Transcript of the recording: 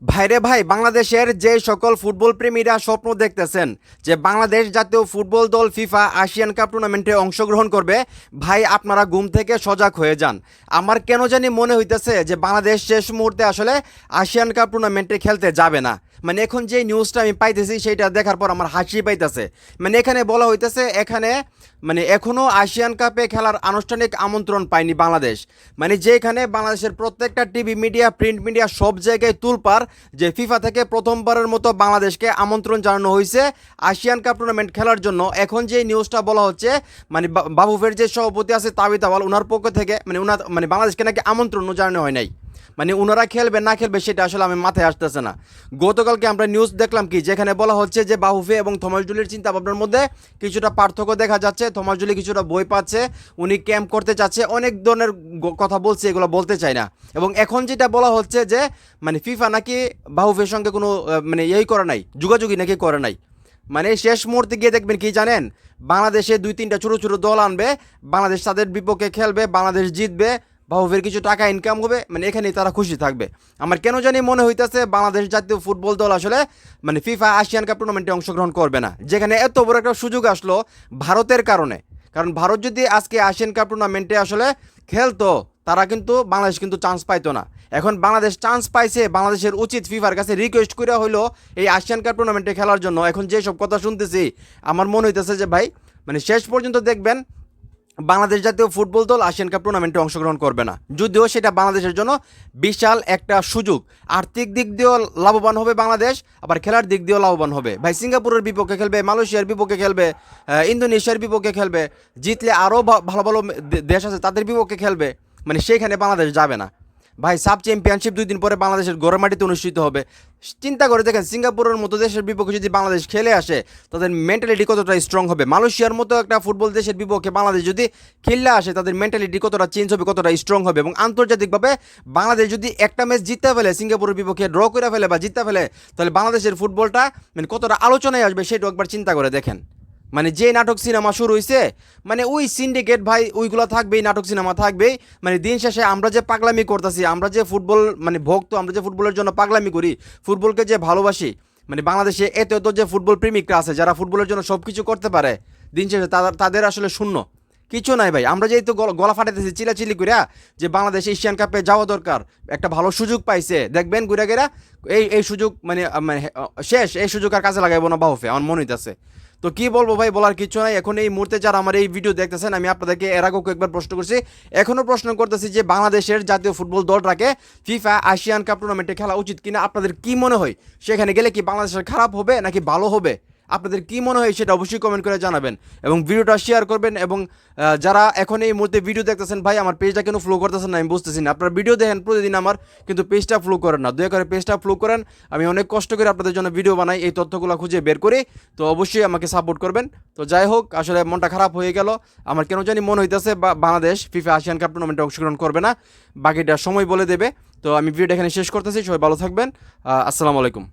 ভাইরে ভাই, বাংলাদেশের যে সকল ফুটবল প্রেমীরা স্বপ্ন দেখতেছেন যে বাংলাদেশ জাতীয় ফুটবল দল ফিফা এশিয়ান কাপ টুর্নামেন্টে অংশগ্রহণ করবে, ভাই আপনারা ঘুম থেকে সজাগ হয়ে যান। আমার কেন জানি মনে হইতেছে যে বাংলাদেশ শেষ মুহূর্তে আসলে এশিয়ান কাপ টুর্নামেন্টে খেলতে যাবে না। মানে এখন যে নিউজটা আমি পাইতেছি সেইটা দেখার পর আমার হাসি পাইতেছে। মানে এখানে বলা হইতেছে এখানে মানে এখনও এশিয়ান কাপে খেলার আনুষ্ঠানিক আমন্ত্রণ পায়নি বাংলাদেশ। মানে যেখানে বাংলাদেশের প্রত্যেকটা টিভি মিডিয়া, প্রিন্ট মিডিয়া সব জায়গায় তুলপার যে ফিফা থেকে প্রথমবারের মতো বাংলাদেশকে আমন্ত্রণ জানানো হয়েছে এশিয়ান কাপ টুর্নামেন্ট খেলার জন্য। এখন যে নিউজটা বলা হচ্ছে মানে বাফুফের যে সভাপতি আছে তাবিদ আওয়াল, ওনার পক্ষ থেকে মানে বাংলাদেশকে নাকি আমন্ত্রণ জানানো হয় নাই। মানে ওনারা খেলবে না খেলবে সেটা আসলে আমি মাথায় আসতেছে না। গতকালকে আমরা নিউজ দেখলাম কি, যেখানে বলা হচ্ছে যে বাহুফে এবং থমাসজুলির চিন্তা ভাবনার মধ্যে কিছুটা পার্থক্য দেখা যাচ্ছে। থমাসজুলি কিছুটা বই পাচ্ছে, উনি ক্যাম্প করতে চাচ্ছে, অনেক ধরনের কথা বলছে, এগুলো বলতে চাই না। এবং এখন যেটা বলা হচ্ছে যে মানে ফিফা নাকি বাহুফের সঙ্গে কোনো মানে করে নাই, যোগাযোগই নাকি করে নাই। মানে শেষ মুহূর্তে গিয়ে দেখবেন কি জানেন, বাংলাদেশে 2-3টা ছোটো ছোটো দল আনবে, বাংলাদেশ তাদের বিপক্ষে খেলবে, বাংলাদেশ জিতবে, বাহুফের কিছু টাকা ইনকাম হবে, মানে এখানেই তারা খুশি থাকবে। আমার কেন জানি মনে হইতেছে বাংলাদেশ জাতীয় ফুটবল দল আসলে মানে ফিফা এশিয়ান কাপ টুর্নামেন্টে অংশগ্রহণ করবে না, যেখানে এত বড় একটা সুযোগ আসলো ভারতের কারণে। কারণ ভারত যদি আজকে এশিয়ান কাপ টুর্নামেন্টে আসলে খেলতো, তারা কিন্তু বাংলাদেশ কিন্তু চান্স পাইতো না। এখন বাংলাদেশ চান্স পাইছে, বাংলাদেশের উচিত ফিফার কাছে রিকোয়েস্ট করে হইলো এই এশিয়ান কাপ টুর্নামেন্টে খেলার জন্য। এখন যেসব কথা শুনতেছি আমার মনে হইতেছে যে ভাই মানে শেষ পর্যন্ত দেখবেন বাংলাদেশ জাতীয় ফুটবল দল এশিয়ান কাপ টুর্নামেন্টে অংশগ্রহণ করবে না, যদিও সেটা বাংলাদেশের জন্য বিশাল একটা সুযোগ। আর্থিক দিক দিয়েও লাভবান হবে বাংলাদেশ, আবার খেলার দিক দিয়েও লাভবান হবে। ভাই সিঙ্গাপুরের বিপক্ষে খেলবে, মালয়েশিয়ার বিপক্ষে খেলবে, ইন্দোনেশিয়ার বিপক্ষে খেলবে, জিতলে আরও ভালো ভালো দেশ আছে তাদের বিপক্ষে খেলবে, মানে সেইখানে বাংলাদেশ যাবে না। ভাই সাব চ্যাম্পিয়নশিপ 2 দিন পরে বাংলাদেশের ঘরের মাটিতে অনুষ্ঠিত হবে। চিন্তা করে দেখেন, সিঙ্গাপুরের মতো দেশের বিপক্ষে যদি বাংলাদেশ খেলে আসে, তাদের মেন্টালিটি কতটা স্ট্রং হবে। মালয়েশিয়ার মতো একটা ফুটবল দেশের বিপক্ষে বাংলাদেশ যদি খেললে আসে, তাদের মেন্টালিটি কতটা চেঞ্জ হবে, কতটা স্ট্রং হবে। এবং আন্তর্জাতিকভাবে বাংলাদেশ যদি একটা ম্যাচ জিততে ফেলে, সিঙ্গাপুরের বিপক্ষে ড্র করে ফেলে বা জিততে ফেলে, তাহলে বাংলাদেশের ফুটবলটা মানে কতটা আলোচনায় আসবে সেটাও একবার চিন্তা করে দেখেন। মানে যে নাটক সিনেমা শুরু হয়েছে, মানে ওই সিন্ডিকেট ভাই ওইগুলো থাকবেই, নাটক সিনেমা থাকবেই। মানে দিন শেষে আমরা যে পাগলামি করতেছি, আমরা যে ফুটবল মানে ভক্ত, আমরা যে ফুটবলের জন্য পাগলামি করি, ফুটবলকে যে ভালোবাসি, মানে বাংলাদেশে এত এত যে ফুটবল প্রেমিকরা আছে যারা ফুটবলের জন্য সব কিছু করতে পারে, দিন শেষে তাদের আসলে শূন্য কিছু নাই ভাই। আমরা যেহেতু গলা ফাটাইতেছি চিলাচিলি করিয়া যে বাংলাদেশ এশিয়ান কাপে যাওয়া দরকার, একটা ভালো সুযোগ পাইছে, দেখবেন ঘুরে গেরা এই সুযোগ মানে মানে শেষ, এই সুযোগ আর কাজে লাগাইবো না বাহুফে, আমার মনে হইতেছে। তো কি বলবো ভাই, বলার কিছু নাই। এখন এই মুহূর্তে যারা আমার এই ভিডিও দেখতেছেন, আমি আপনাদেরকে এর আগেও কয়েকবার প্রশ্ন করছি, এখনও প্রশ্ন করতেছি যে বাংলাদেশের জাতীয় ফুটবল দলটাকে ফিফা এশিয়ান কাপ টুর্নামেন্টে খেলা উচিত কিনা। আপনাদের কি মনে হয়, সেখানে গেলে কি বাংলাদেশের খারাপ হবে নাকি ভালো হবে? আপনাদের কি মনে হয় সেটা অবশ্যই কমেন্ট করে জানাবেন এবং ভিডিওটা শেয়ার করবেন। এবং যারা এখন এই মুহূর্তে ভিডিও দেখতেছেন, ভাই আমার পেজটা কেন ফলো করতেছেন না আমি বুঝতেছি না। আপনারা ভিডিও দেখেন প্রতিদিন আমার, কিন্তু পেজটা ফলো করেন না। দয়া করে পেজটা ফলো করেন। আমি অনেক কষ্ট করে আপনাদের জন্য ভিডিও বানাই, এই তথ্যগুলো খুঁজে বের করি। তো অবশ্যই আমাকে সাপোর্ট করবেন। তো যাই হোক, আসলে মনটা খারাপ হয়ে গেল। আমার কেন জানি মনে হইতেছে বাংলাদেশ ফিফা এশিয়ান কাপ টুর্নামেন্টে অংশগ্রহণ করবে না, বাকিটা সময় বলে দেবে। তো আমি ভিডিওটা এখানে শেষ করতেছি। সবাই ভালো থাকবেন। আসসালামু আলাইকুম।